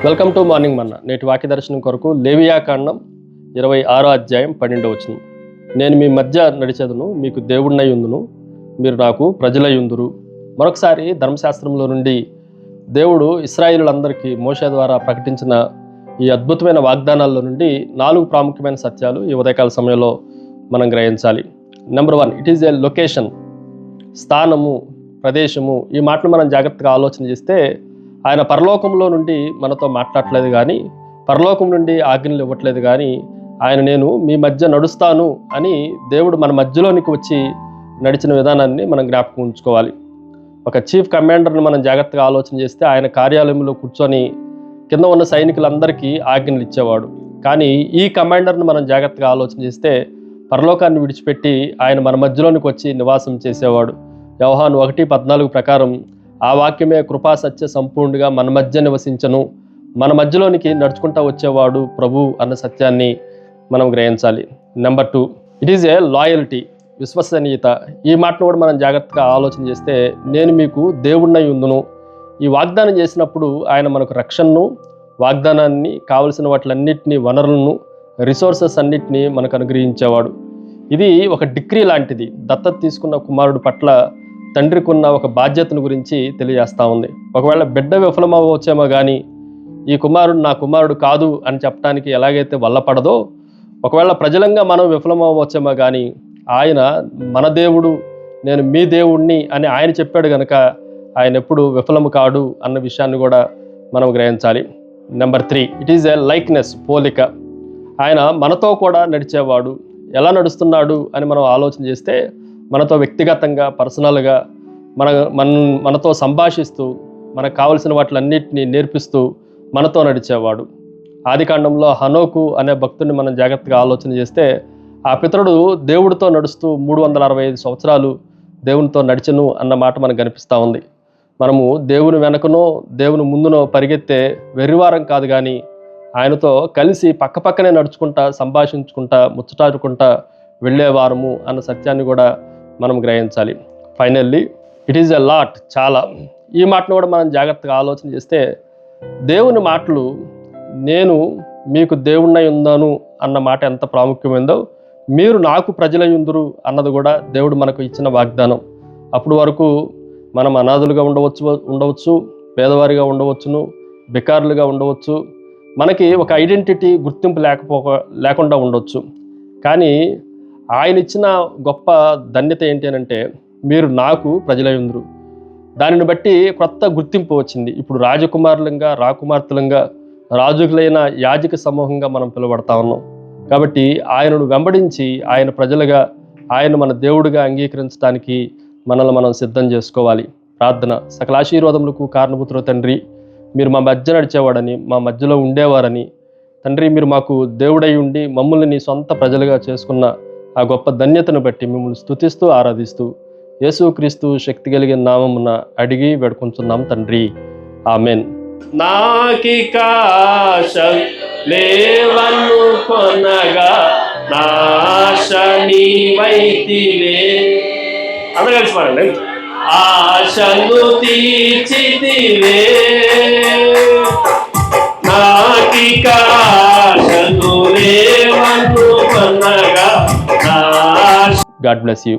Welcome to morning మన్నా. నేటి వాక్య దర్శనం కొరకు లేవియా కాండం 26వ అధ్యాయం 12వ వచనం. నేను మీ మధ్య నడిచెదను, మీకు దేవుడినై ఉందును, మీరు నాకు ప్రజలై ఉందురు. మరొకసారి ధర్మశాస్త్రంలో నుండి దేవుడు ఇశ్రాయేలులందరికీ మోషే ద్వారా ప్రకటించిన ఈ అద్భుతమైన వాగ్దానాల్లో నుండి 4 ప్రాముఖ్యమైన సత్యాలు ఈ ఉదయకాల సమయంలో మనం గ్రహించాలి. Number 1, it is a location. స్థానము, ప్రదేశము. ఈ మాటను మనం జాగ్రత్తగా ఆలోచన చేస్తే ఆయన పరలోకంలో నుండి మనతో మాట్లాడట్లేదు కానీ, పరలోకం నుండి ఆజ్ఞలు ఇవ్వట్లేదు కానీ, నేను మీ మధ్య నడుస్తాను అని దేవుడు మన మధ్యలోనికి వచ్చి నడిచిన విధానాన్ని మనం జ్ఞాపకం ఉంచుకోవాలి. ఒక చీఫ్ కమాండర్ని మనం జాగ్రత్తగా ఆలోచన చేస్తే ఆయన కార్యాలయంలో కూర్చొని కింద ఉన్న సైనికులందరికీ ఆజ్ఞలు ఇచ్చేవాడు. కానీ ఈ కమాండర్ని మనం జాగ్రత్తగా ఆలోచన చేస్తే పరలోకాన్ని విడిచిపెట్టి ఆయన మన మధ్యలోనికి వచ్చి నివాసం చేసేవాడు. యోహాను 1:14 ప్రకారం ఆ వాక్యమే కృపా సత్య సంపూర్ణంగా మన మధ్య నివసించను, మన మధ్యలోనికి నడుచుకుంటా వచ్చేవాడు ప్రభు అన్న సత్యాన్ని మనం గ్రహించాలి. Number 2, it is a loyalty, విశ్వసనీయత. ఈ మాటను కూడా మనం జాగ్రత్తగా ఆలోచన చేస్తే నేను మీకు దేవుడినై ఉందును. ఈ వాగ్దానం చేసినప్పుడు ఆయన మనకు రక్షణను, వాగ్దానాన్ని, కావలసిన వాటిలన్నింటినీ, వనరులను, రిసోర్సెస్ అన్నిటినీ మనకు అనుగ్రహించేవాడు. ఇది ఒక డిగ్రీ లాంటిది. దత్తత తీసుకున్న కుమారుడు పట్ల తండ్రికి ఉన్న ఒక బాధ్యతను గురించి తెలియజేస్తూ ఉంది. ఒకవేళ బిడ్డ విఫలమవచ్చేమో కానీ ఈ కుమారుడు నా కుమారుడు కాదు అని చెప్పడానికి ఎలాగైతే వల్లపడదో, ఒకవేళ ప్రజలంగా మనం విఫలమవచ్చేమో కానీ ఆయన మన దేవుడు, నేను మీ దేవుణ్ణి అని ఆయన చెప్పాడు కనుక ఆయన ఎప్పుడు విఫలము కాడు అన్న విషయాన్ని కూడా మనం గ్రహించాలి. Number 3, it is a likeness, పోలిక. ఆయన మనతో కూడా నడిచేవాడు. ఎలా నడుస్తున్నాడు అని మనం ఆలోచన చేస్తే మనతో వ్యక్తిగతంగా, పర్సనల్గా మనతో సంభాషిస్తూ, మనకు కావలసిన వాటిలన్నింటినీ నేర్పిస్తూ మనతో నడిచేవాడు. ఆదికాండంలో హనోకు అనే భక్తుడిని మనం జాగ్రత్తగా ఆలోచన చేస్తే ఆ పితరుడు దేవుడితో నడుస్తూ 365 సంవత్సరాలు దేవునితో నడిచెను అన్న మాట మనకు కనిపిస్తూ ఉంది. మనము దేవుని వెనకనో దేవుని ముందునో పరిగెత్తే వెర్రివారం కాదు కానీ ఆయనతో కలిసి పక్కపక్కనే నడుచుకుంటా, సంభాషించుకుంటా, ముచ్చటాడుకుంటా వెళ్ళేవారము అన్న సత్యాన్ని కూడా మనం గ్రహించాలి. Finally it is a lot, చాలా. ఈ మాటను కూడా మనం జాగ్రత్తగా ఆలోచన చేస్తే దేవుని మాటలు, నేను మీకు దేవుణ్ణై ఉందాను అన్న మాట ఎంత ప్రాముఖ్యమైందో, మీరు నాకు ప్రజలై ఉందురు అన్నది కూడా దేవుడు మనకు ఇచ్చిన వాగ్దానం. అప్పుడు వరకు మనం అనాథులుగా ఉండవచ్చు, పేదవారిగా ఉండవచ్చును, బికారులుగా ఉండవచ్చు, మనకి ఒక ఐడెంటిటీ, గుర్తింపు లేకుండా ఉండొచ్చు. కానీ ఆయన ఇచ్చిన గొప్ప ధన్యత ఏంటి అంటే మీరు నాకు ప్రజలై ఉందురు. దానిని బట్టి కొత్త గుర్తింపు వచ్చింది. ఇప్పుడు రాజకుమారులంగా, రాకుమార్తెలంగా, రాజులైన యాజక సమూహంగా మనం పిలువబడతా ఉన్నాం. కాబట్టి ఆయనను వెంబడించి ఆయన ప్రజలుగా, ఆయన మన దేవుడిగా అంగీకరించడానికి మనల్ని మనం సిద్ధం చేసుకోవాలి. ప్రార్థన. సకల ఆశీర్వాదములకు కారణభూతులు తండ్రి, మీరు మా మధ్య నడిచేవాడని, మా మధ్యలో ఉండేవారని తండ్రి, మీరు మాకు దేవుడై ఉండి మమ్మల్ని నీ సొంత ప్రజలుగా చేసుకున్న ఆ గొప్ప ధన్యతను బట్టి మిమ్మల్ని స్తుతిస్తూ ఆరాధిస్తూ యేసుక్రీస్తు శక్తి కలిగిన నామమున అడిగి వేడుకుంటున్నాం తండ్రి, ఆమెన్. నాకిక ఆశ లేవనుకొనగా నాశ నీవైతివే. అందరూ కలిసి పాడండి. ఆశను తీర్చితివే, నాకిక ఆశను లేవనుకొనగా. God bless you.